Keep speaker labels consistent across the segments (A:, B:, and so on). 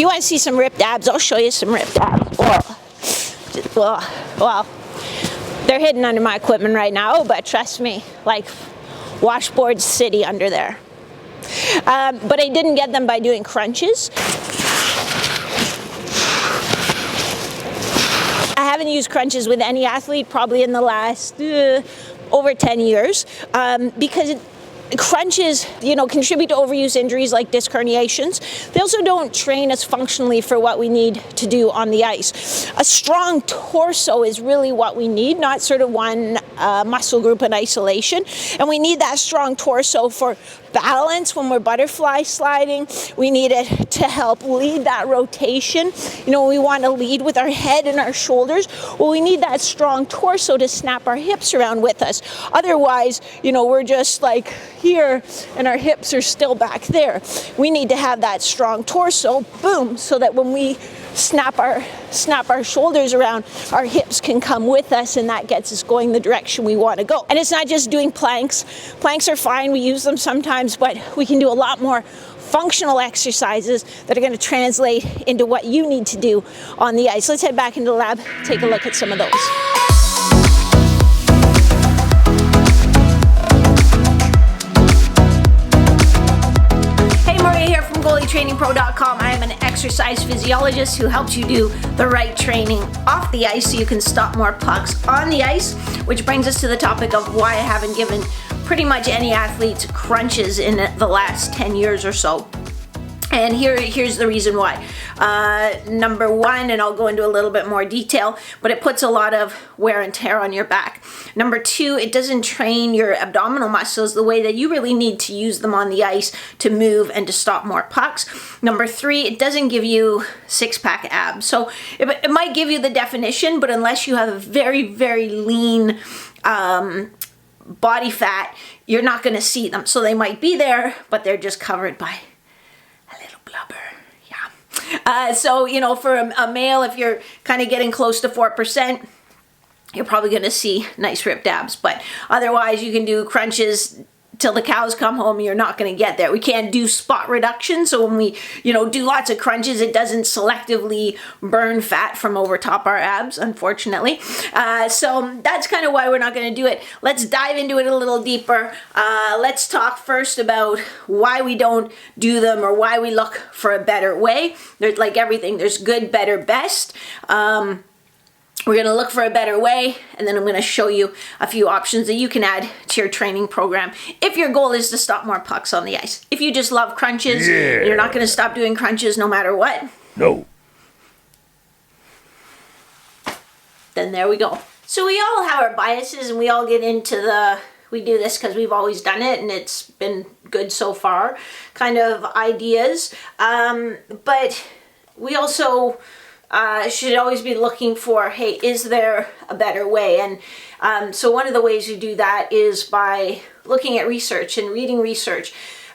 A: you want to see some ripped abs, I'll show you some ripped abs. Well, they're hidden under my equipment right now, but trust me, like washboard city under there. But I didn't get them by doing crunches. I haven't used crunches with any athlete probably in the last over 10 years because crunches, contribute to overuse injuries like disc herniations. They also don't train us functionally for what we need to do on the ice. A strong torso is really what we need, not sort of one muscle group in isolation. And we need that strong torso for balance when we're butterfly sliding. We need it to help lead that rotation. We want to lead with our head and our shoulders. Well, we need that strong torso to snap our hips around with us. Otherwise, we're just like here and our hips are still back there. We need to have that strong torso, boom, so that when we snap our shoulders around, our hips can come with us, and that gets us going the direction we want to go. And it's not just doing planks. Planks are fine, we use them sometimes, but we can do a lot more functional exercises that are going to translate into what you need to do on the ice. Let's head back into the lab, take a look at some of those. GoalieTrainingPro.com. I am an exercise physiologist who helps you do the right training off the ice so you can stop more pucks on the ice, which brings us to the topic of why I haven't given pretty much any athletes crunches in the last 10 years or so. And here's the reason why. Number one, and I'll go into a little bit more detail, but it puts a lot of wear and tear on your back. Number two, it doesn't train your abdominal muscles the way that you really need to use them on the ice to move and to stop more pucks. Number three, it doesn't give you six-pack abs. So it might give you the definition, but unless you have a very, very lean body fat, you're not going to see them. So they might be there, but they're just covered by a little blubber. So, for a male, if you're kind of getting close to 4%, you're probably going to see nice ripped abs. But otherwise, you can do crunches till the cows come home, you're not going to get there. We can't do spot reduction, so when we, do lots of crunches, it doesn't selectively burn fat from over top our abs, unfortunately. So that's kind of why we're not going to do it. Let's dive into it a little deeper. Let's talk first about why we don't do them or why we look for a better way. There's like everything, there's good, better, best. We're going to look for a better way, and then I'm going to show you a few options that you can add to your training program if your goal is to stop more pucks on the ice. If you just love crunches, you're not going to stop doing crunches no matter what.
B: No.
A: Then there we go. So we all have our biases, and we all get into we do this because we've always done it, and it's been good so far kind of ideas. But we also should always be looking for, hey, is there a better way? And so one of the ways you do that is by looking at research and reading research.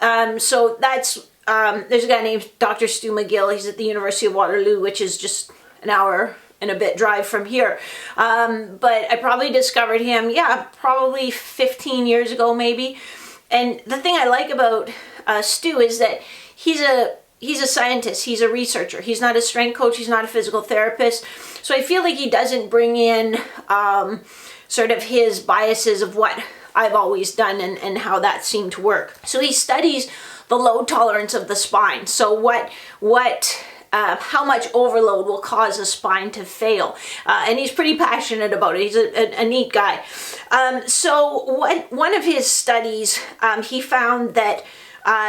A: So that's, there's a guy named Dr. Stu McGill. He's at the University of Waterloo, which is just an hour and a bit drive from here. But I probably discovered him, probably 15 years ago maybe. And the thing I like about Stu is that he's a scientist, he's a researcher. He's not a strength coach, he's not a physical therapist. So I feel like he doesn't bring in sort of his biases of what I've always done and how that seemed to work. So he studies the load tolerance of the spine. So how much overload will cause a spine to fail. And he's pretty passionate about it. He's a neat guy. So one of his studies, he found that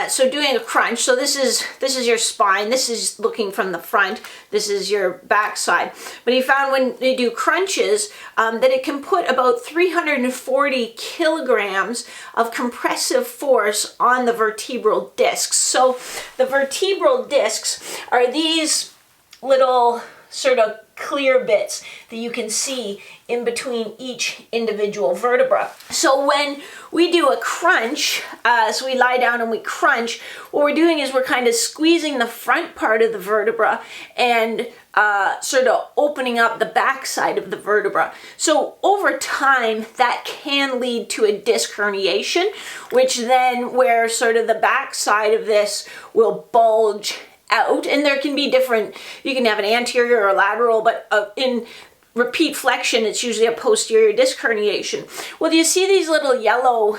A: so doing a crunch, so this is your spine, this is looking from the front, this is your backside. But he found when they do crunches that it can put about 340 kilograms of compressive force on the vertebral discs. So the vertebral discs are these little sort of clear bits that you can see in between each individual vertebra. So when we do a crunch, so we lie down and we crunch, what we're doing is we're kind of squeezing the front part of the vertebra and sort of opening up the back side of the vertebra. So over time, that can lead to a disc herniation, which then where sort of the back side of this will bulge out, and there can be different, you can have an anterior or lateral, but in repeat flexion, it's usually a posterior disc herniation. Well, you see these little yellow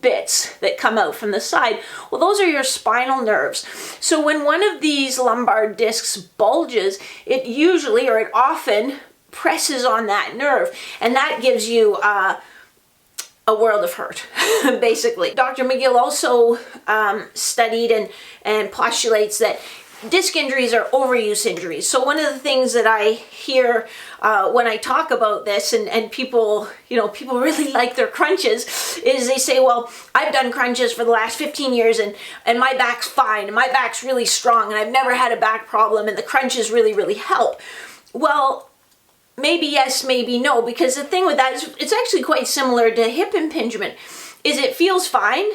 A: bits that come out from the side. Well, those are your spinal nerves. So when one of these lumbar discs bulges, it usually, or it often, presses on that nerve, and that gives you a world of hurt, basically. Dr. McGill also studied and postulates that disc injuries are overuse injuries. So one of the things that I hear when I talk about this, and people, people really like their crunches, is they say, well, I've done crunches for the last 15 years and my back's fine, and my back's really strong, and I've never had a back problem, and the crunches really, really help. Well, maybe yes, maybe no, because the thing with that is it's actually quite similar to hip impingement, is it feels fine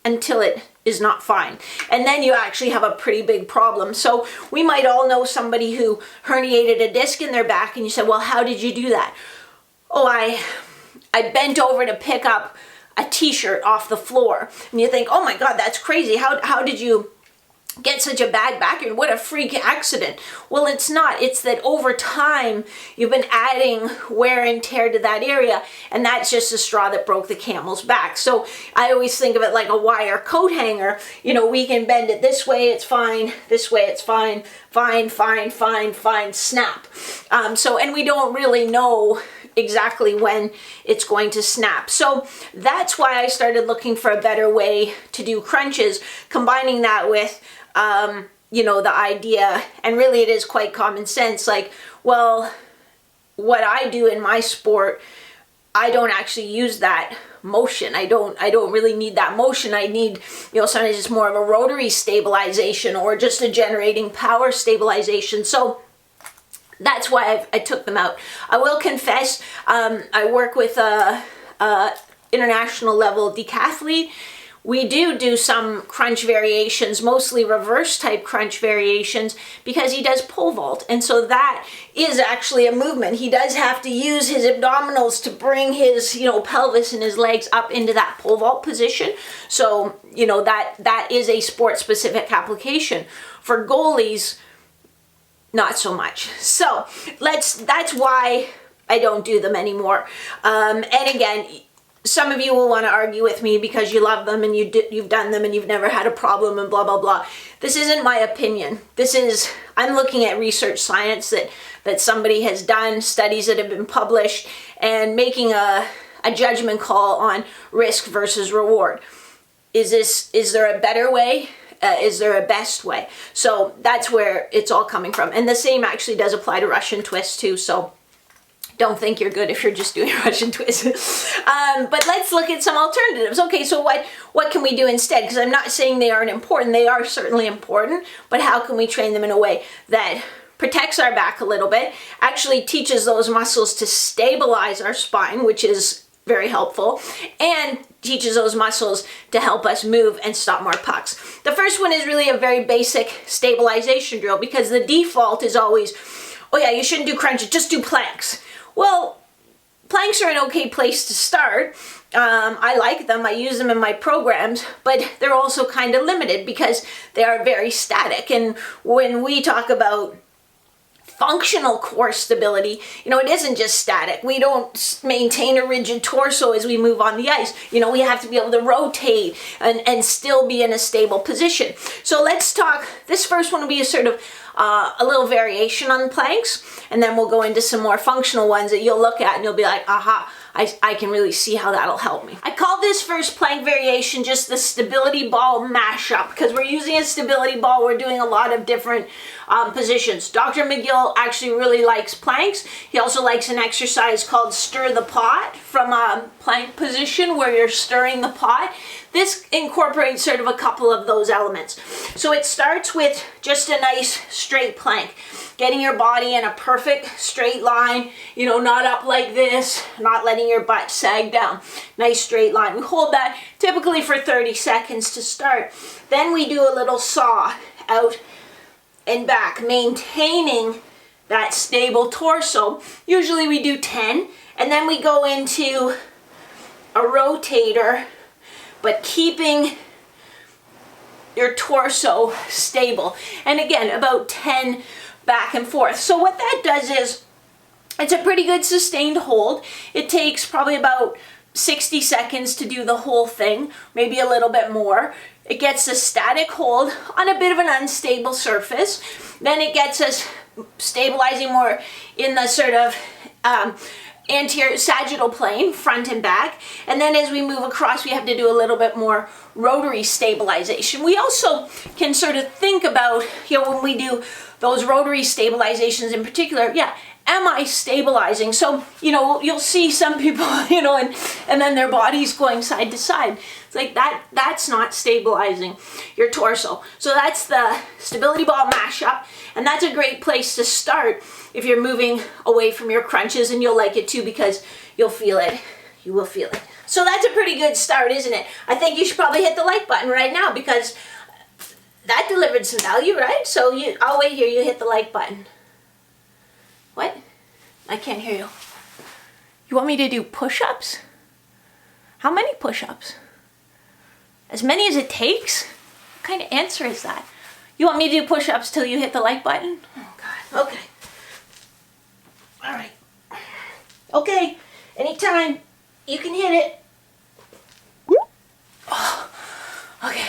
A: until it is not fine. And then you actually have a pretty big problem. So we might all know somebody who herniated a disc in their back, and you said, well, how did you do that? Oh, I bent over to pick up a t-shirt off the floor. And you think, oh my God, that's crazy. How did you get such a bad back injury? What a freak accident. Well, it's not. It's that over time you've been adding wear and tear to that area, and that's just the straw that broke the camel's back. So I always think of it like a wire coat hanger. We can bend it this way, it's fine. This way, it's fine. Fine, fine, fine, fine, snap. And we don't really know exactly when it's going to snap. So that's why I started looking for a better way to do crunches, combining that with the idea, and really it is quite common sense, like, well, what I do in my sport, I don't actually use that motion. I don't really need that motion. I need, sometimes it's more of a rotary stabilization or just a generating power stabilization. So that's why I took them out. I will confess, I work with a international level decathlete. We do some crunch variations, mostly reverse type crunch variations, because he does pole vault. And so that is actually a movement. He does have to use his abdominals to bring his, pelvis and his legs up into that pole vault position. So, that is a sport specific application. For goalies, not so much. So that's why I don't do them anymore. And again, some of you will want to argue with me because you love them and you've done them and you've never had a problem and blah, blah, blah. This isn't my opinion. I'm looking at research science that somebody has done, studies that have been published, and making a judgment call on risk versus reward. Is there a better way? Is there a best way? So that's where it's all coming from. And the same actually does apply to Russian twists too. So don't think you're good if you're just doing Russian twists. But let's look at some alternatives. Okay, so what can we do instead? Because I'm not saying they aren't important. They are certainly important. But how can we train them in a way that protects our back a little bit, actually teaches those muscles to stabilize our spine, which is very helpful, and teaches those muscles to help us move and stop more pucks. The first one is really a very basic stabilization drill, because the default is always, oh yeah, you shouldn't do crunches, just do planks. Well, planks are an okay place to start. I like them, I use them in my programs, but they're also kind of limited because they are very static. And when we talk about functional core stability, it isn't just static. We don't maintain a rigid torso as we move on the ice. We have to be able to rotate and still be in a stable position. So let's talk, this first one will be a sort of a little variation on planks, and then we'll go into some more functional ones that you'll look at and you'll be like, aha, I can really see how that'll help me. I call this first plank variation just the stability ball mashup, because we're using a stability ball. We're doing a lot of different positions. Dr. McGill actually really likes planks. He also likes an exercise called stir the pot, from a plank position where you're stirring the pot. This incorporates sort of a couple of those elements. So it starts with just a nice straight plank, getting your body in a perfect straight line, not up like this, not letting your butt sag down. Nice straight line. We hold that typically for 30 seconds to start. Then we do a little saw out and back, maintaining that stable torso. Usually we do 10, and then we go into a rotator, but keeping your torso stable. And again, about 10 back and forth. So what that does is, it's a pretty good sustained hold. It takes probably about 60 seconds to do the whole thing, maybe a little bit more. It gets a static hold on a bit of an unstable surface. Then it gets us stabilizing more in the sort of anterior sagittal plane, front and back. And then as we move across, we have to do a little bit more rotary stabilization. We also can sort of think about, when we do those rotary stabilizations in particular, am I stabilizing? So, you'll see some people, and then their body's going side to side. It's like that's not stabilizing your torso. So that's the stability ball mashup, and that's a great place to start if you're moving away from your crunches, and you'll like it too because you'll feel it. You will feel it. So that's a pretty good start, isn't it? I think you should probably hit the like button right now because that delivered some value, right? So I'll wait here, you hit the like button. What? I can't hear you. You want me to do push-ups? How many push-ups? As many as it takes? What kind of answer is that? You want me to do push-ups till you hit the like button? Oh God, okay. All right. Okay, anytime. You can hit it. Oh, okay.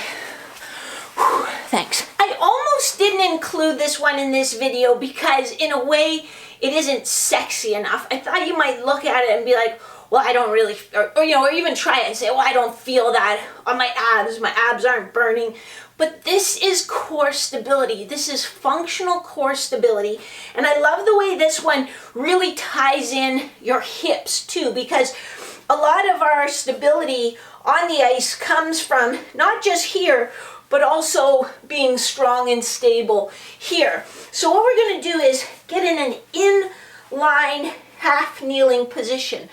A: Whew, thanks. I almost didn't include this one in this video because in a way it isn't sexy enough. I thought you might look at it and be like, well, I don't really, or even try it and say, well, I don't feel that on my abs aren't burning. But this is core stability. This is functional core stability. And I love the way this one really ties in your hips too, because a lot of our stability on the ice comes from not just here, but also being strong and stable here. So what we're going to do is get in an inline half kneeling position.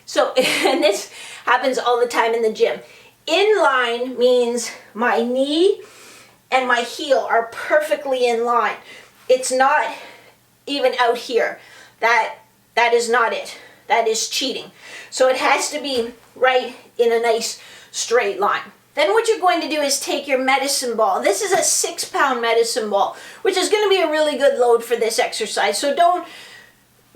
A: So, and this happens all the time in the gym. Inline means my knee and my heel are perfectly in line. It's not even out here. That is not it. That is cheating. So it has to be right in a nice straight line. Then what you're going to do is take your medicine ball. This is a 6-pound medicine ball, which is going to be a really good load for this exercise. So don't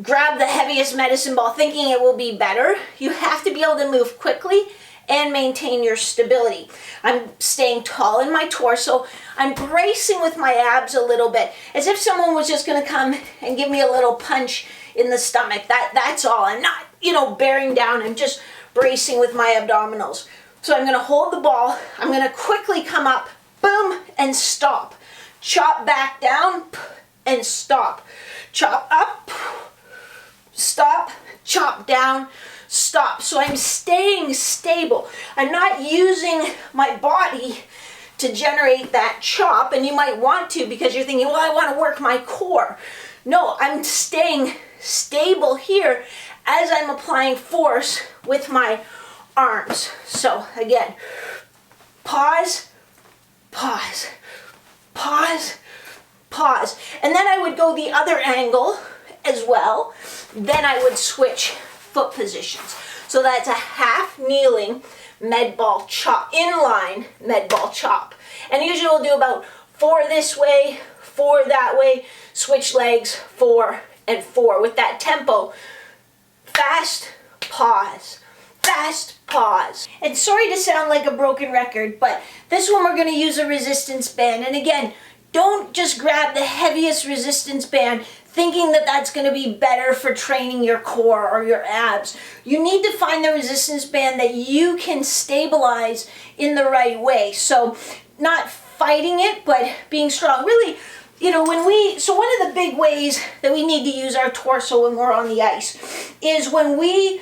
A: grab the heaviest medicine ball thinking it will be better. You have to be able to move quickly and maintain your stability. I'm staying tall in my torso. I'm bracing with my abs a little bit, as if someone was just going to come and give me a little punch in the stomach. That's all. I'm not, bearing down. I'm just bracing with my abdominals. So I'm going to hold the ball. I'm going to quickly come up, boom, and stop. Chop back down and stop. Chop up, stop, chop down, stop. So I'm staying stable. I'm not using my body to generate that chop, and you might want to because you're thinking, well, I want to work my core. No, I'm staying stable here as I'm applying force with my arms. So again, pause, pause, pause, pause. And then I would go the other angle as well. Then I would switch foot positions. So that's a half kneeling med ball chop, inline med ball chop. And usually we'll do about 4 this way, 4 that way, switch legs, 4 and 4 with that tempo. Fast, pause. Fast, pause. And sorry to sound like a broken record, but this one we're going to use a resistance band. And again, don't just grab the heaviest resistance band thinking that that's going to be better for training your core or your abs. You need to find the resistance band that you can stabilize in the right way. So not fighting it, but being strong. Really, so one of the big ways that we need to use our torso when we're on the ice is when we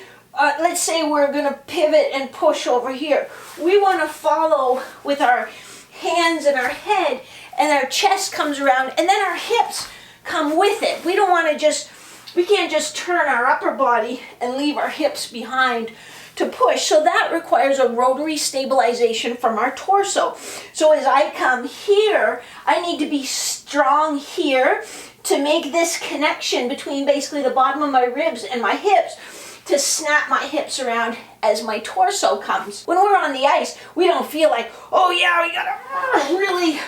A: let's say we're going to pivot and push over here. We want to follow with our hands and our head, and our chest comes around, and then our hips come with it. We don't want to we can't just turn our upper body and leave our hips behind to push. So that requires a rotary stabilization from our torso. So as I come here, I need to be strong here to make this connection between basically the bottom of my ribs and my hips. to snap my hips around as my torso comes. When we're on the ice, we don't feel like, oh yeah, we gotta really,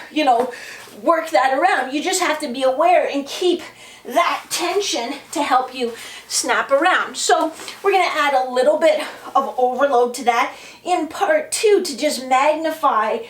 A: work that around. You just have to be aware and keep that tension to help you snap around. So we're gonna add a little bit of overload to that in part 2 to just magnify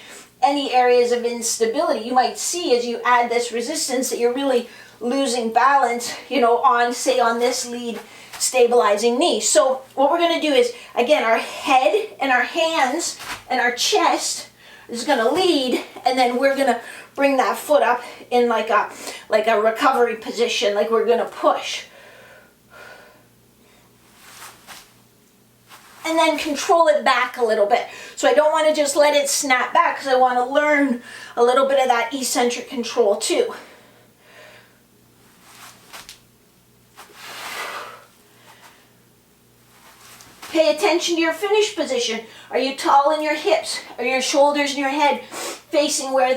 A: any areas of instability. You might see as you add this resistance that you're really losing balance, on, say, on this lead stabilizing knee. So what we're going to do is, again, our head and our hands and our chest is going to lead, and then we're going to bring that foot up in like a recovery position, like we're going to push. And then control it back a little bit. So I don't want to just let it snap back because I want to learn a little bit of that eccentric control too. Pay attention to your finish position. Are you tall in your hips? Are your shoulders and your head facing where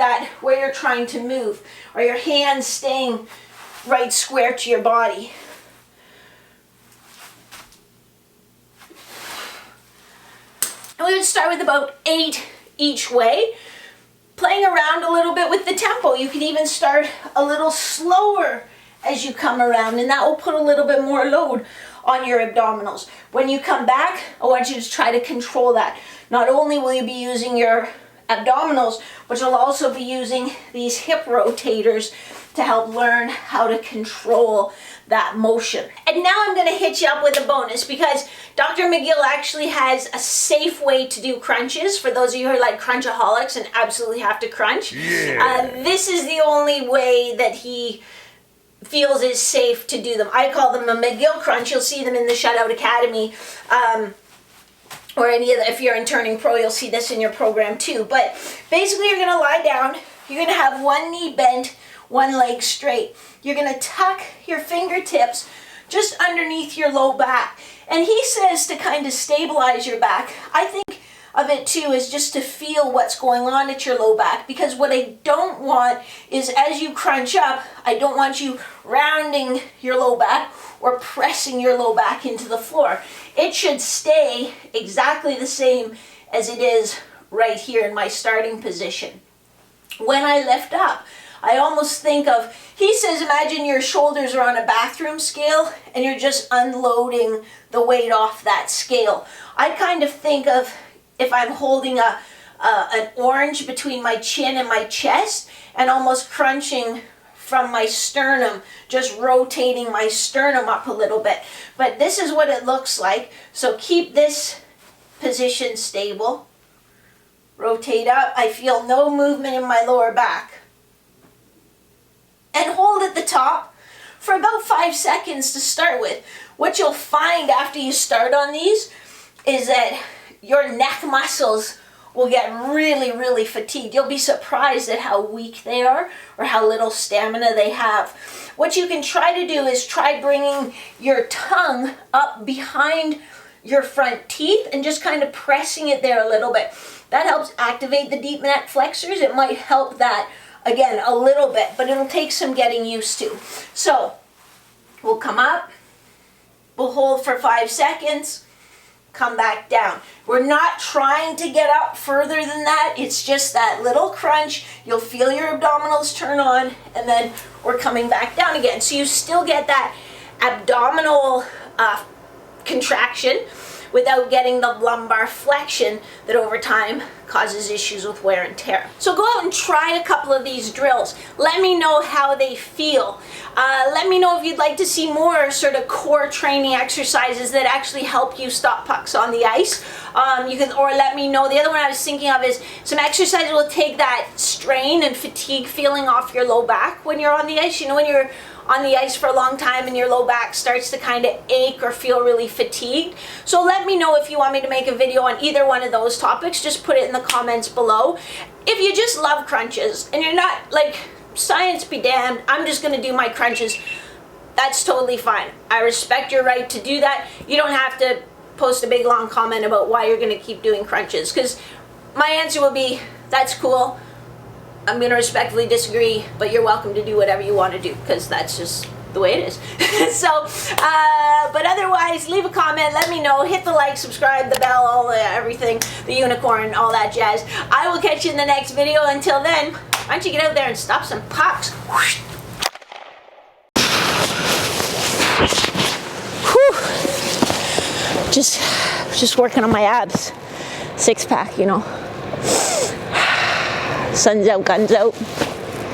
A: you're trying to move? Are your hands staying right square to your body? And we would start with about 8 each way, playing around a little bit with the tempo. You can even start a little slower as you come around, and that will put a little bit more load on your abdominals. When you come back, I want you to try to control that. Not only will you be using your abdominals, but you'll also be using these hip rotators to help learn how to control that motion. And now I'm going to hit you up with a bonus, because Dr. McGill actually has a safe way to do crunches for those of you who are like crunchaholics and absolutely have to crunch. Yeah. This is the only way that he feels is safe to do them. I call them a McGill crunch. You'll see them in the Shutout Academy, or any of the, if you're in Turning Pro, you'll see this in your program too. But basically, you're going to lie down. You're going to have one knee bent, one leg straight. You're going to tuck your fingertips just underneath your low back. And he says to kind of stabilize your back. I think of it too is just to feel what's going on at your low back, because what I don't want is, as you crunch up, I don't want you rounding your low back or pressing your low back into the floor. It should stay exactly the same as it is right here in my starting position. When I lift up, I almost think of, he says, imagine your shoulders are on a bathroom scale and you're just unloading the weight off that scale. I kind of think of, if I'm holding an orange between my chin and my chest and almost crunching from my sternum, just rotating my sternum up a little bit. But this is what it looks like. So keep this position stable. Rotate up. I feel no movement in my lower back. And hold at the top for about 5 seconds to start with. What you'll find after you start on these is that your neck muscles will get really, really fatigued. You'll be surprised at how weak they are or how little stamina they have. What you can try to do is try bringing your tongue up behind your front teeth and just kind of pressing it there a little bit. That helps activate the deep neck flexors. It might help that, again, a little bit, but it'll take some getting used to. So we'll come up, we'll hold for 5 seconds, come back down. We're not trying to get up further than that. It's just that little crunch. You'll feel your abdominals turn on, and then we're coming back down again. So you still get that abdominal contraction without getting the lumbar flexion that over time causes issues with wear and tear. So go out and try a couple of these drills. Let me know how they feel. Let me know if you'd like to see more sort of core training exercises that actually help you stop pucks on the ice. Or let me know, the other one I was thinking of is some exercises will take that strain and fatigue feeling off your low back when you're on the ice. You know, when you're on the ice for a long time and your low back starts to kind of ache or feel really fatigued. So let me know if you want me to make a video on either one of those topics. Just put it in the comments below. If you just love crunches and you're not like, science be damned, I'm just going to do my crunches, that's totally fine. I respect your right to do that. You don't have to post a big long comment about why you're going to keep doing crunches, because my answer will be, that's cool. I'm going to respectfully disagree, but you're welcome to do whatever you want to do, because that's just the way it is. So, but otherwise, leave a comment, let me know, hit the like, subscribe, the bell, all the everything, the unicorn, all that jazz. I will catch you in the next video. Until then, why don't you get out there and stop some pucks? Whew. Just working on my abs. 6-pack, you know. Sun's out, guns out.